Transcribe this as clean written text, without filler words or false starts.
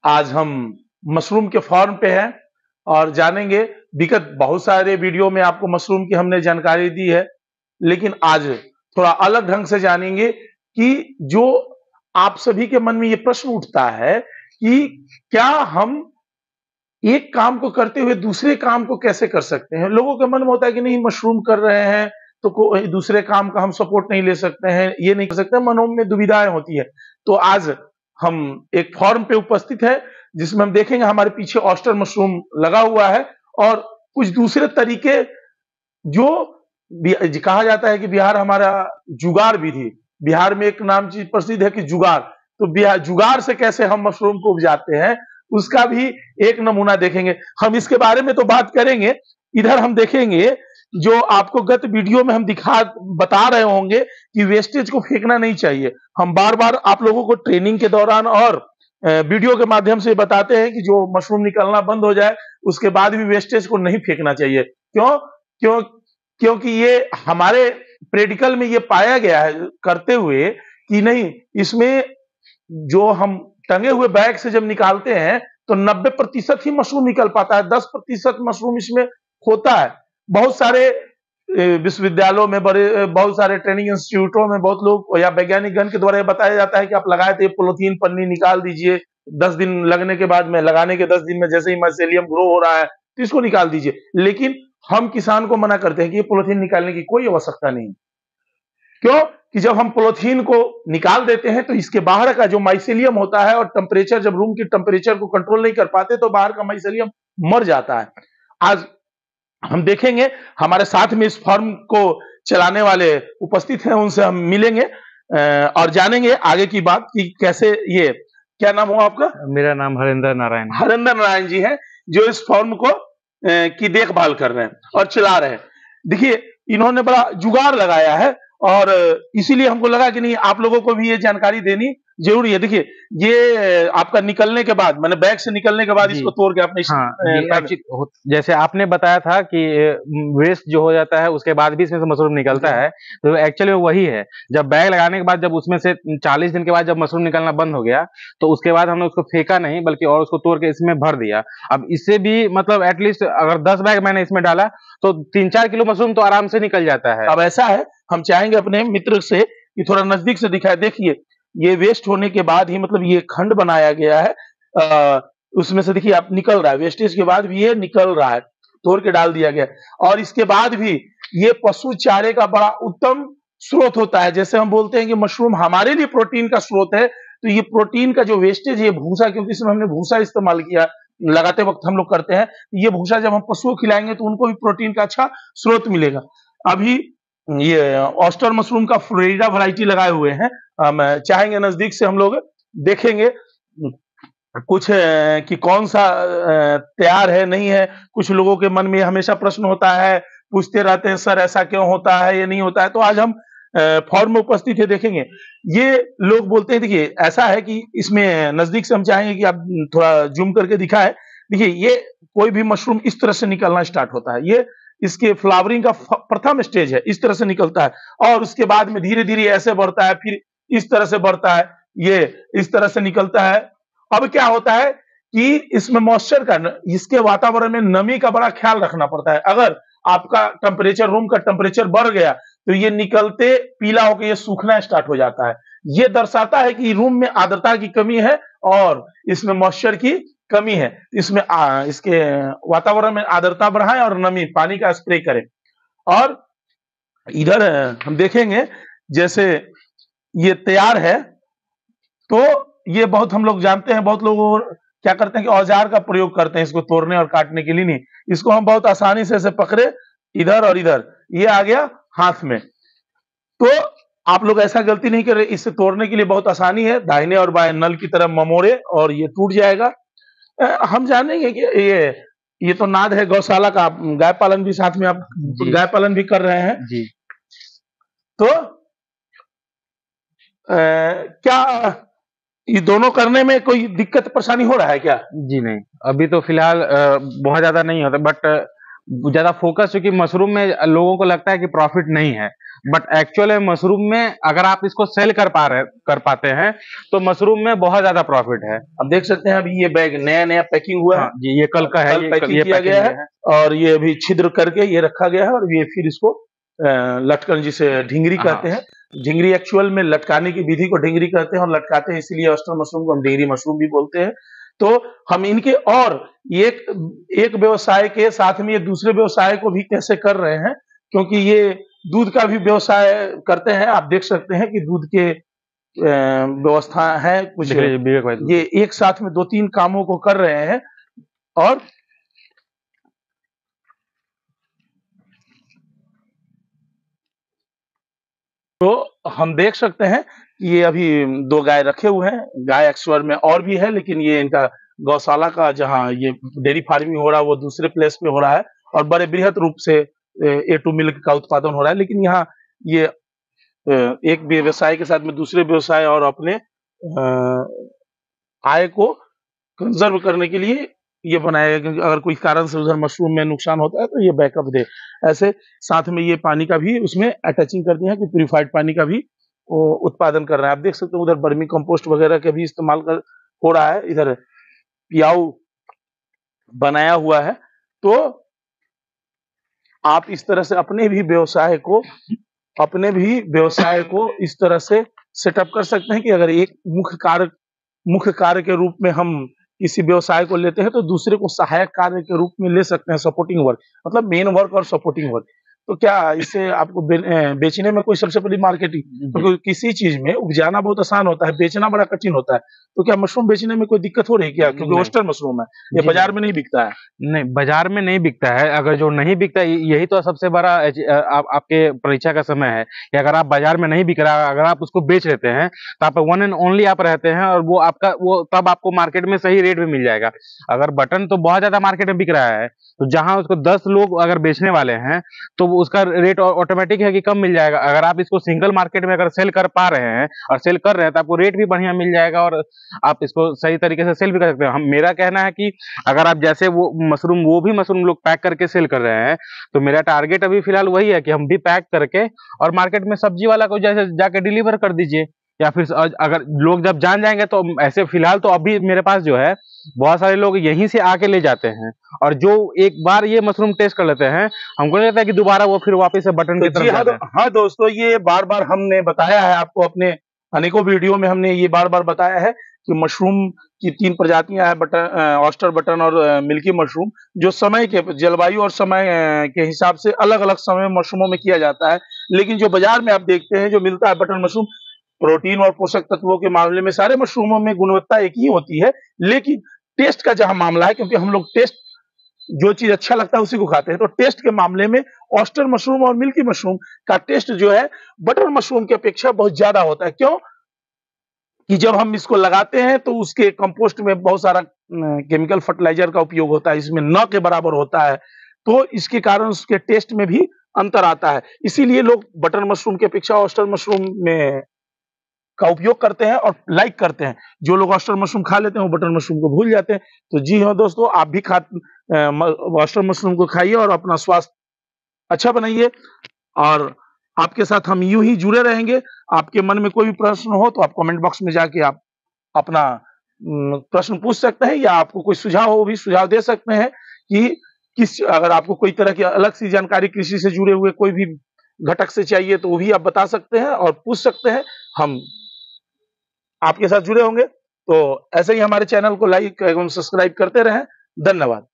आज हम मशरूम के फार्म पे हैं और जानेंगे। विगत बहुत सारे वीडियो में आपको मशरूम की हमने जानकारी दी है, लेकिन आज थोड़ा अलग ढंग से जानेंगे कि जो आप सभी के मन में ये प्रश्न उठता है कि क्या हम एक काम को करते हुए दूसरे काम को कैसे कर सकते हैं? लोगों के मन में होता है कि नहीं, मशरूम कर रहे हैं तो कोई दूसरे काम का हम सपोर्ट नहीं ले सकते हैं, ये नहीं कर सकते, मनों में दुविधाएं होती है। तो आज हम एक फॉर्म पे उपस्थित है जिसमें हम देखेंगे, हमारे पीछे ऑयस्टर मशरूम लगा हुआ है और कुछ दूसरे तरीके जो कहा जाता है कि बिहार हमारा जुगाड़ विधि, बिहार में एक नाम चीज प्रसिद्ध है कि जुगाड़। तो बिहार जुगाड़ से कैसे हम मशरूम को उपजाते हैं, उसका भी एक नमूना देखेंगे। हम इसके बारे में तो बात करेंगे, इधर हम देखेंगे जो आपको गत वीडियो में हम बता रहे होंगे कि वेस्टेज को फेंकना नहीं चाहिए। हम बार बार आप लोगों को ट्रेनिंग के दौरान और वीडियो के माध्यम से बताते हैं कि जो मशरूम निकलना बंद हो जाए उसके बाद भी वेस्टेज को नहीं फेंकना चाहिए। क्यों क्यों क्योंकि ये हमारे प्रेडिकल में ये पाया गया है करते हुए कि नहीं, इसमें जो हम टंगे हुए बैग से जब निकालते हैं तो 90% ही मशरूम निकल पाता है, 10% मशरूम इसमें होता है। बहुत सारे विश्वविद्यालयों में, बड़े बहुत सारे ट्रेनिंग इंस्टीट्यूटों में बहुत लोग या वैज्ञानिक गण के द्वारा ये बताया जाता है कि आप लगाए थे पॉलीथीन पन्नी निकाल दीजिए, 10 दिन लगने के बाद में, लगाने के 10 दिन में जैसे ही माइसेलियम ग्रो हो रहा है तो इसको निकाल दीजिए। लेकिन हम किसान को मना करते हैं कि ये पॉलीथीन निकालने की कोई आवश्यकता नहीं। क्यों कि जब हम पॉलीथीन को निकाल देते हैं तो इसके बाहर का जो माइसेलियम होता है, और टेम्परेचर, जब रूम की टेम्परेचर को कंट्रोल नहीं कर पाते तो बाहर का माइसेलियम मर जाता है। आज हम देखेंगे, हमारे साथ में इस फॉर्म को चलाने वाले उपस्थित हैं, उनसे हम मिलेंगे और जानेंगे आगे की बात कि कैसे ये, क्या नाम हुआ आपका? मेरा नाम हरेंद्र नारायण है। हरेंद्र नारायण जी हैं जो इस फॉर्म को की देखभाल कर रहे हैं और चला रहे हैं। देखिए, इन्होंने बड़ा जुगाड़ लगाया है और इसीलिए हमको लगा कि नहीं, आप लोगों को भी ये जानकारी देनी जरूरी है। देखिए, ये आपका निकलने के बाद, मैंने बैग से निकलने के बाद इसको तोड़ के अपने जैसे आपने बताया था कि वेस्ट जो हो जाता है उसके बाद भी इसमें से मशरूम निकलता है, तो एक्चुअली वही है। जब बैग लगाने के बाद, जब उसमें से 40 दिन के बाद जब मशरूम निकलना बंद हो गया, तो उसके बाद हमने उसको फेंका नहीं, बल्कि और उसको तोड़ के इसमें भर दिया। अब इससे भी मतलब एटलीस्ट अगर 10 बैग मैंने इसमें डाला तो 3-4 किलो मशरूम तो आराम से निकल जाता है। अब ऐसा है, हम चाहेंगे अपने मित्र से कि थोड़ा नजदीक से दिखाए। देखिए, ये वेस्ट होने के बाद ही मतलब ये खंड बनाया गया है, उसमें से देखिए आप निकल रहा है, वेस्टेज के बाद भी ये निकल रहा है, तोड़ के डाल दिया गया। और इसके बाद भी ये पशु चारे का बड़ा उत्तम स्रोत होता है। जैसे हम बोलते हैं कि मशरूम हमारे लिए प्रोटीन का स्रोत है, तो ये प्रोटीन का जो वेस्टेज है, भूसा, क्योंकि इसमें हमने भूसा इस्तेमाल किया, लगाते वक्त हम लोग करते हैं, ये भूसा जब हम पशुओं को खिलाएंगे तो उनको भी प्रोटीन का अच्छा स्रोत मिलेगा। अभी ये ऑयस्टर मशरूम का फ्लोरिडा वैरायटी लगाए हुए हैं, हम चाहेंगे नजदीक से हम लोग देखेंगे कुछ कि कौन सा तैयार है नहीं है। कुछ लोगों के मन में हमेशा प्रश्न होता है, पूछते रहते हैं, सर ऐसा क्यों होता है, ये नहीं होता है। तो आज हम फॉर्म में उपस्थित है, देखेंगे। ये लोग बोलते हैं, देखिए ऐसा है कि इसमें नजदीक से हम चाहेंगे कि आप थोड़ा जूम करके दिखाएं। देखिए, ये कोई भी मशरूम इस तरह से निकलना स्टार्ट होता है, ये इसके फ्लावरिंग का प्रथम स्टेज है, इस तरह से निकलता है और उसके बाद में धीरे धीरे ऐसे बढ़ता है, फिर इस तरह से बढ़ता है, ये इस तरह से निकलता है। अब क्या होता है कि इसमें मॉइस्चर का, इसके वातावरण में नमी का बड़ा ख्याल रखना पड़ता है। अगर आपका टेम्परेचर, रूम का टेम्परेचर बढ़ गया तो ये निकलते पीला होकर ये सूखना स्टार्ट हो जाता है। ये दर्शाता है कि रूम में आर्द्रता की कमी है और इसमें मॉइस्चर की कमी है। इसमें इसके वातावरण में आर्द्रता बढ़ाएं और नमी, पानी का स्प्रे करें। और इधर हम देखेंगे, जैसे ये तैयार है तो ये बहुत हम लोग जानते हैं, बहुत लोग क्या करते हैं कि औजार का प्रयोग करते हैं इसको तोड़ने और काटने के लिए। नहीं, इसको हम बहुत आसानी से पकड़े, इधर और इधर, ये आ गया हाथ में। तो आप लोग ऐसा गलती नहीं करें, इसे तोड़ने के लिए बहुत आसानी है, दाहिने और बाएं नल की तरफ ममोड़े और ये टूट जाएगा। हम जानेंगे कि ये तो नाद है गौशाला का, गाय पालन भी साथ में आप गाय पालन भी कर रहे हैं जी। तो क्या ये दोनों करने में कोई दिक्कत परेशानी हो रहा है क्या? जी नहीं, अभी तो फिलहाल बहुत ज्यादा नहीं होता, बट ज्यादा फोकस, क्योंकि मशरूम में लोगों को लगता है कि प्रॉफिट नहीं है, बट एक्चुअल में मशरूम में अगर आप इसको सेल कर पाते हैं तो मशरूम में बहुत ज्यादा प्रॉफिट है। अब देख सकते हैं अभी ये बैग नया नया पैकिंग हुआ है जी, ये कल का है, कल पैकिंग किया पैकिंग गया है और ये अभी छिद्र करके ये रखा गया है और ये फिर इसको लटकन जिसे ढिंगरी कहते हैं, ढिंगरी एक्चुअल में लटकाने की विधि को ढिंगरी कहते हैं और लटकाते हैं इसलिए ऑयस्टर मशरूम को हम ढिंगरी मशरूम भी बोलते हैं। तो हम इनके और एक व्यवसाय के साथ में ये दूसरे व्यवसाय को भी कैसे कर रहे हैं, क्योंकि ये दूध का भी व्यवसाय करते हैं। आप देख सकते हैं कि दूध के व्यवस्था है कुछ, ये एक साथ में 2-3 कामों को कर रहे हैं और तो हम देख सकते हैं कि ये अभी 2 गाय रखे हुए हैं। गाय एक्चुअल में और भी है, लेकिन ये इनका गौशाला का जहाँ ये डेयरी फार्मिंग हो रहा है वो दूसरे प्लेस पे हो रहा है और बड़े बृहद रूप से A2 मिल्क का उत्पादन हो रहा है। लेकिन यहाँ ये एक व्यवसाय के साथ में दूसरे व्यवसाय और अपने आय को कंजर्व करने के लिए ये बनाया गया, क्योंकि अगर कोई कारण से उधर मशरूम में नुकसान होता है तो ये बैकअप दे। ऐसे साथ में ये पानी का भी उसमें अटैचिंग कर दिया है कि प्यूरिफाइड पानी का भी वो उत्पादन कर रहा है। आप देख सकते हैं उधर वर्मी कंपोस्ट वगैरह का भी इस्तेमाल हो रहा है, इधर पियाऊ बनाया हुआ है। तो आप इस तरह से अपने भी व्यवसाय को इस तरह से सेटअप कर सकते हैं कि अगर एक मुख्य कार्य के रूप में हम किसी व्यवसाय को लेते हैं तो दूसरे को सहायक कार्य के रूप में ले सकते हैं, सपोर्टिंग वर्क, मतलब मेन वर्क और सपोर्टिंग वर्क। तो क्या इससे आपको बेचने में कोई सबसे बड़ी मार्केटिंग, क्योंकि किसी चीज में उपजाना बहुत आसान होता है, बेचना बड़ा कठिन होता है। तो क्या मशरूम बेचने में कोई दिक्कत हो रही है क्या, क्योंकि ऑयस्टर मशरूम है ये बाजार में नहीं बिकता है? नहीं, बाजार में नहीं बिकता है। अगर जो नहीं बिकता है, यही तो सबसे बड़ा आपके परीक्षा का समय है कि अगर आप बाजार में नहीं बिक रहा, अगर आप उसको बेच लेते हैं तो आप वन एंड ओनली आप रहते हैं और वो तब आपको मार्केट में सही रेट में मिल जाएगा। अगर बटन तो बहुत ज्यादा मार्केट में बिक रहा है तो जहां उसको 10 लोग अगर बेचने वाले हैं तो उसका रेट ऑटोमेटिक है कि कम मिल जाएगा। अगर आप इसको सिंगल मार्केट में अगर सेल कर पा रहे हैं और सेल कर रहे हैं तो आपको रेट भी बढ़िया मिल जाएगा और आप इसको सही तरीके से सेल भी कर सकते हैं। मेरा कहना है कि अगर आप जैसे वो भी मशरूम लोग पैक करके सेल कर रहे हैं, तो मेरा टारगेट अभी फिलहाल वही है कि हम भी पैक करके और मार्केट में सब्जी वाला को जैसे जाके डिलीवर कर दीजिए, या फिर अगर लोग जब जान जाएंगे तो ऐसे फिलहाल तो अभी मेरे पास जो है बहुत सारे लोग यहीं से आके ले जाते हैं और जो एक बार ये मशरूम टेस्ट कर लेते हैं, हमको नहीं लगता है कि दोबारा वो फिर वापस से बटन की तरफ जाते हैं। हाँ दोस्तों, ये बार बार हमने बताया है आपको, अपने अनेकों वीडियो में हमने ये बार बार बताया है कि मशरूम की 3 प्रजातियां हैं, ऑयस्टर, बटन और मिल्की मशरूम, जो समय के जलवायु और समय के हिसाब से अलग अलग समय मशरूमों में किया जाता है। लेकिन जो बाजार में आप देखते हैं जो मिलता है बटन मशरूम, प्रोटीन और पोषक तत्वों के मामले में सारे मशरूमों में गुणवत्ता एक ही होती है, लेकिन टेस्ट का जहां मामला है, क्योंकि हम लोग टेस्ट जो चीज अच्छा लगता है उसी को खाते हैं, तो टेस्ट के मामले में ऑयस्टर मशरूम और मिल्की मशरूम का टेस्ट जो है बटर मशरूम की अपेक्षा बहुत ज्यादा होता है। क्यों कि जब हम इसको लगाते हैं तो उसके कंपोस्ट में बहुत सारा केमिकल फर्टिलाइजर का उपयोग होता है, इसमें न के बराबर होता है, तो इसके कारण उसके टेस्ट में भी अंतर आता है। इसीलिए लोग बटर मशरूम की अपेक्षा ऑयस्टर मशरूम में का उपयोग करते हैं और लाइक करते हैं। जो लोग ऑयस्टर मशरूम खा लेते हैं वो बटर मशरूम को भूल जाते हैं। तो जी हाँ दोस्तों, आप भी ऑयस्टर मशरूम को खाइए और अपना स्वास्थ्य अच्छा बनाइए और आपके साथ हम यूं ही जुड़े रहेंगे। आपके मन में कोई भी प्रश्न हो तो आप कमेंट बॉक्स में जाके आप अपना प्रश्न पूछ सकते हैं, या आपको कोई सुझाव हो भी सुझाव दे सकते हैं कि अगर आपको कोई तरह की अलग सी जानकारी कृषि से जुड़े हुए कोई भी घटक से चाहिए तो वो भी आप बता सकते हैं और पूछ सकते हैं, हम आपके साथ जुड़े होंगे। तो ऐसे ही हमारे चैनल को लाइक एवं सब्सक्राइब करते रहें। धन्यवाद।